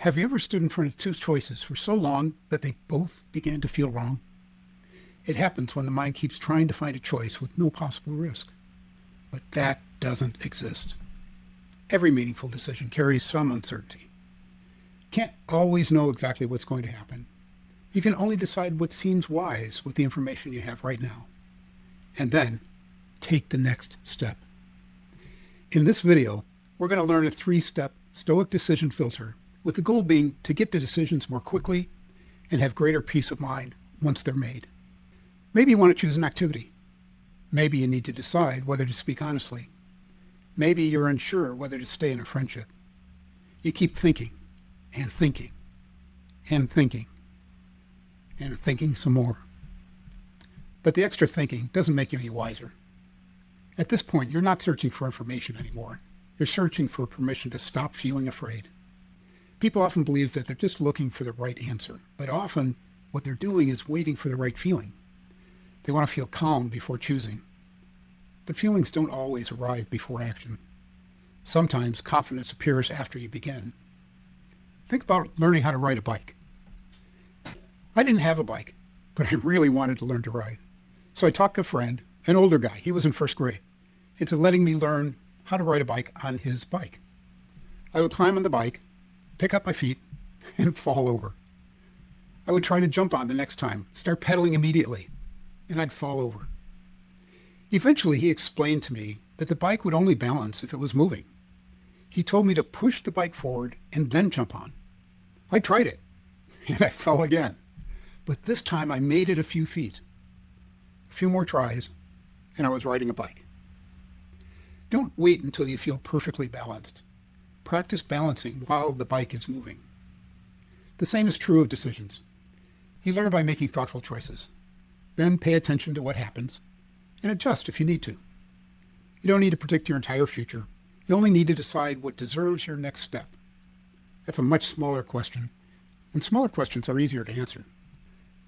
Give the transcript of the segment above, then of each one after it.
Have you ever stood in front of two choices for so long that they both began to feel wrong? It happens when the mind keeps trying to find a choice with no possible risk. But that doesn't exist. Every meaningful decision carries some uncertainty. You can't always know exactly what's going to happen. You can only decide what seems wise with the information you have right now. And then take the next step. In this video, we're going to learn a 3-step Stoic Decision Filter, with the goal being to get to decisions more quickly and have greater peace of mind once they're made. Maybe you want to choose an activity. Maybe you need to decide whether to speak honestly. Maybe you're unsure whether to stay in a friendship. You keep thinking and thinking and thinking and thinking some more. But the extra thinking doesn't make you any wiser. At this point, you're not searching for information anymore. You're searching for permission to stop feeling afraid. People often believe that they're just looking for the right answer, but often what they're doing is waiting for the right feeling. They want to feel calm before choosing. But feelings don't always arrive before action. Sometimes confidence appears after you begin. Think about learning how to ride a bike. I didn't have a bike, but I really wanted to learn to ride. So I talked to a friend, an older guy, he was in first grade, into letting me learn how to ride a bike on his bike. I would climb on the bike, pick up my feet, and fall over. I would try to jump on the next time, start pedaling immediately, and I'd fall over. Eventually, he explained to me that the bike would only balance if it was moving. He told me to push the bike forward and then jump on. I tried it, and I fell again. But this time I made it a few feet. A few more tries, and I was riding a bike. Don't wait until you feel perfectly balanced. Practice balancing while the bike is moving. The same is true of decisions. You learn by making thoughtful choices. Then pay attention to what happens and adjust if you need to. You don't need to predict your entire future. You only need to decide what deserves your next step. That's a much smaller question, and smaller questions are easier to answer.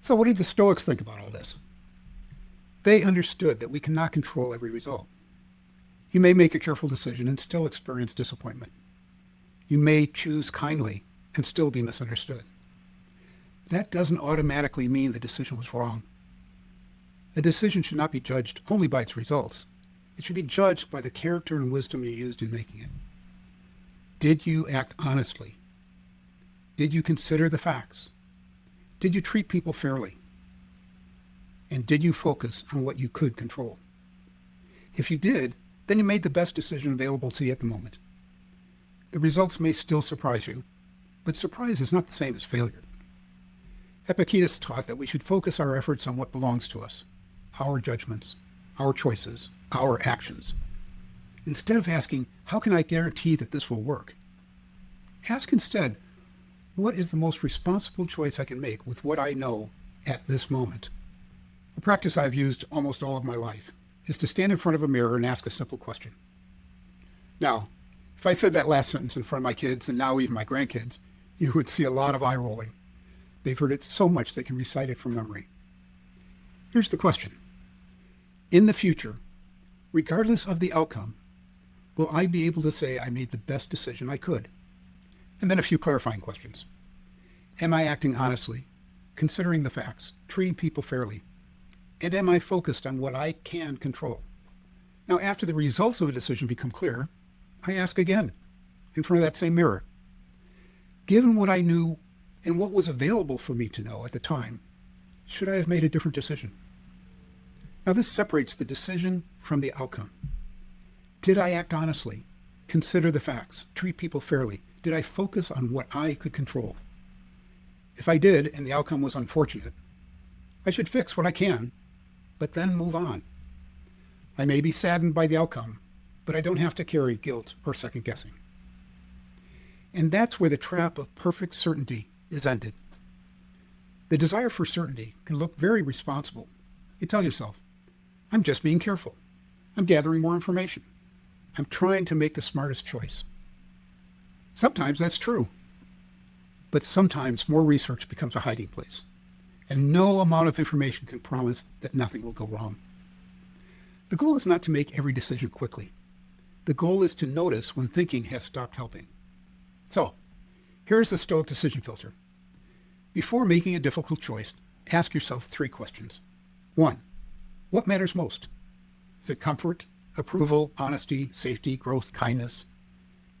So what did the Stoics think about all this? They understood that we cannot control every result. You may make a careful decision and still experience disappointment. You may choose kindly and still be misunderstood. That doesn't automatically mean the decision was wrong. A decision should not be judged only by its results. It should be judged by the character and wisdom you used in making it. Did you act honestly? Did you consider the facts? Did you treat people fairly? And did you focus on what you could control? If you did, then you made the best decision available to you at the moment. The results may still surprise you, but surprise is not the same as failure. Epictetus taught that we should focus our efforts on what belongs to us, our judgments, our choices, our actions. Instead of asking, how can I guarantee that this will work? Ask instead, what is the most responsible choice I can make with what I know at this moment? A practice I've used almost all of my life is to stand in front of a mirror and ask a simple question. Now, if I said that last sentence in front of my kids, and now even my grandkids, you would see a lot of eye rolling. They've heard it so much they can recite it from memory. Here's the question. In the future, regardless of the outcome, will I be able to say I made the best decision I could? And then a few clarifying questions. Am I acting honestly, considering the facts, treating people fairly? And am I focused on what I can control? Now, after the results of a decision become clear, I ask again, in front of that same mirror. Given what I knew and what was available for me to know at the time, should I have made a different decision? Now, this separates the decision from the outcome. Did I act honestly, consider the facts, treat people fairly? Did I focus on what I could control? If I did, and the outcome was unfortunate, I should fix what I can, but then move on. I may be saddened by the outcome, but I don't have to carry guilt or second guessing. And that's where the trap of perfect certainty is ended. The desire for certainty can look very responsible. You tell yourself, I'm just being careful. I'm gathering more information. I'm trying to make the smartest choice. Sometimes that's true. But sometimes more research becomes a hiding place, and no amount of information can promise that nothing will go wrong. The goal is not to make every decision quickly. The goal is to notice when thinking has stopped helping. So, Here's the Stoic Decision Filter. Before making a difficult choice, ask yourself 3 questions. 1. What matters most? Is it comfort, approval, honesty, safety, growth, kindness?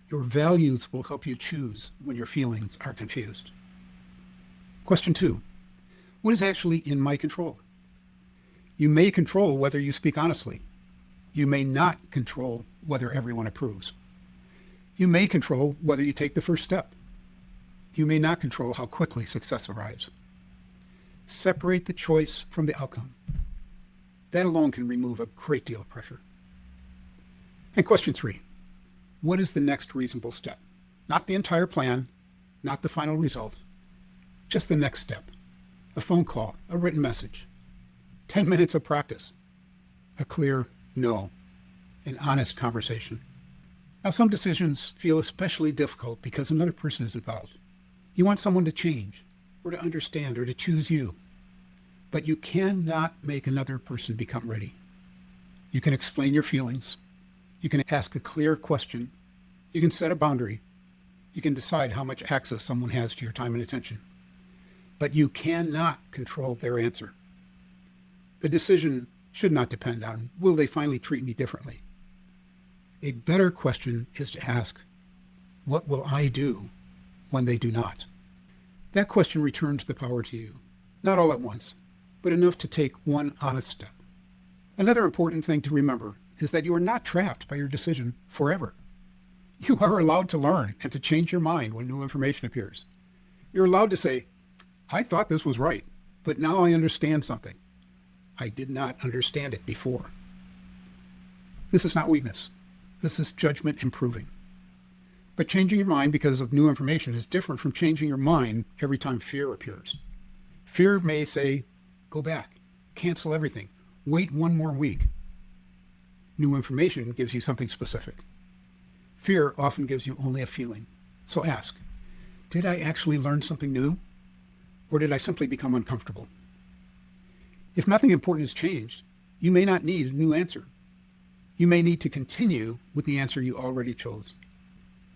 Your values will help you choose when your feelings are confused. Question 2. What is actually in my control? You may control whether you speak honestly. You may not control whether everyone approves. You may control whether you take the first step. You may not control how quickly success arrives. Separate the choice from the outcome. That alone can remove a great deal of pressure. And question 3. What is the next reasonable step? Not the entire plan, not the final result, just the next step. A phone call, a written message, 10 minutes of practice, a clear no, an honest conversation. Now, some decisions feel especially difficult because another person is involved. You want someone to change, or to understand, or to choose you. But you cannot make another person become ready. You can explain your feelings. You can ask a clear question. You can set a boundary. You can decide how much access someone has to your time and attention. But you cannot control their answer. The decision should not depend on, will they finally treat me differently? A better question is to ask, what will I do when they do not? That question returns the power to you, not all at once, but enough to take one honest step. Another important thing to remember is that you are not trapped by your decision forever. You are allowed to learn and to change your mind when new information appears. You're allowed to say, I thought this was right, but now I understand something. I did not understand it before. This is not weakness. This is judgment improving. But changing your mind because of new information is different from changing your mind every time fear appears. Fear may say, go back, cancel everything, wait 1 more week. New information gives you something specific. Fear often gives you only a feeling. So ask, did I actually learn something new? Or did I simply become uncomfortable? If nothing important has changed, you may not need a new answer. You may need to continue with the answer you already chose.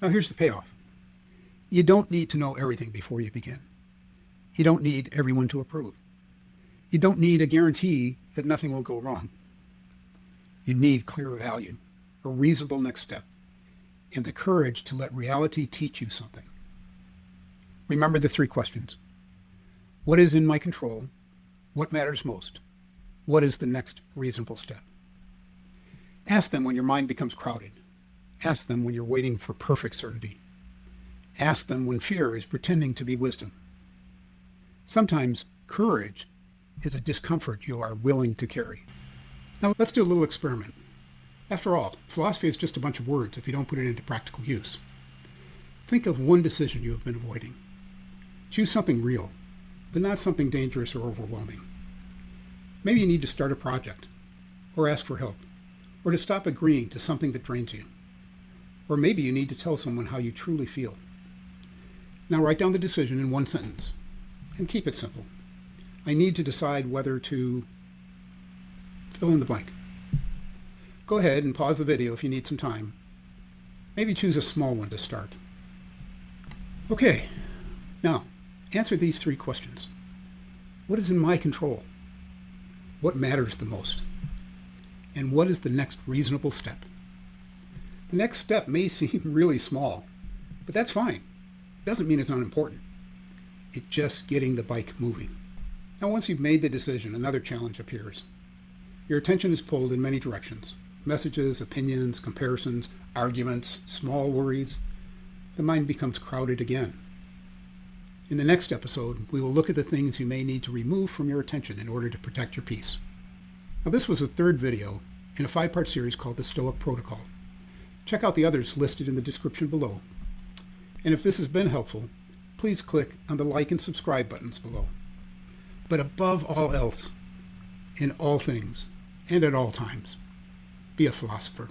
Now here's the payoff. You don't need to know everything before you begin. You don't need everyone to approve. You don't need a guarantee that nothing will go wrong. You need clear value, a reasonable next step, and the courage to let reality teach you something. Remember the 3 questions. What is in my control? What matters most? What is the next reasonable step? Ask them when your mind becomes crowded. Ask them when you're waiting for perfect certainty. Ask them when fear is pretending to be wisdom. Sometimes courage is a discomfort you are willing to carry. Now let's do a little experiment. After all, philosophy is just a bunch of words if you don't put it into practical use. Think of one decision you have been avoiding. Choose something real, but not something dangerous or overwhelming. Maybe you need to start a project, or ask for help, or to stop agreeing to something that drains you. Or maybe you need to tell someone how you truly feel. Now write down the decision in 1 sentence, and keep it simple. I need to decide whether to fill in the blank. Go ahead and pause the video if you need some time. Maybe choose a small one to start. Okay, now answer these 3 questions. What is in my control? What matters the most? And what is the next reasonable step? The next step may seem really small, but that's fine. It doesn't mean it's not important. It's just getting the bike moving. Now, once you've made the decision, another challenge appears. Your attention is pulled in many directions. Messages, opinions, comparisons, arguments, small worries. The mind becomes crowded again. In the next episode, we will look at the things you may need to remove from your attention in order to protect your peace. Now, this was the 3rd video in a 5-part series called the Stoic Protocol. Check out the others listed in the description below. And if this has been helpful, please click on the like and subscribe buttons below. But above all else, in all things and at all times, be a philosopher.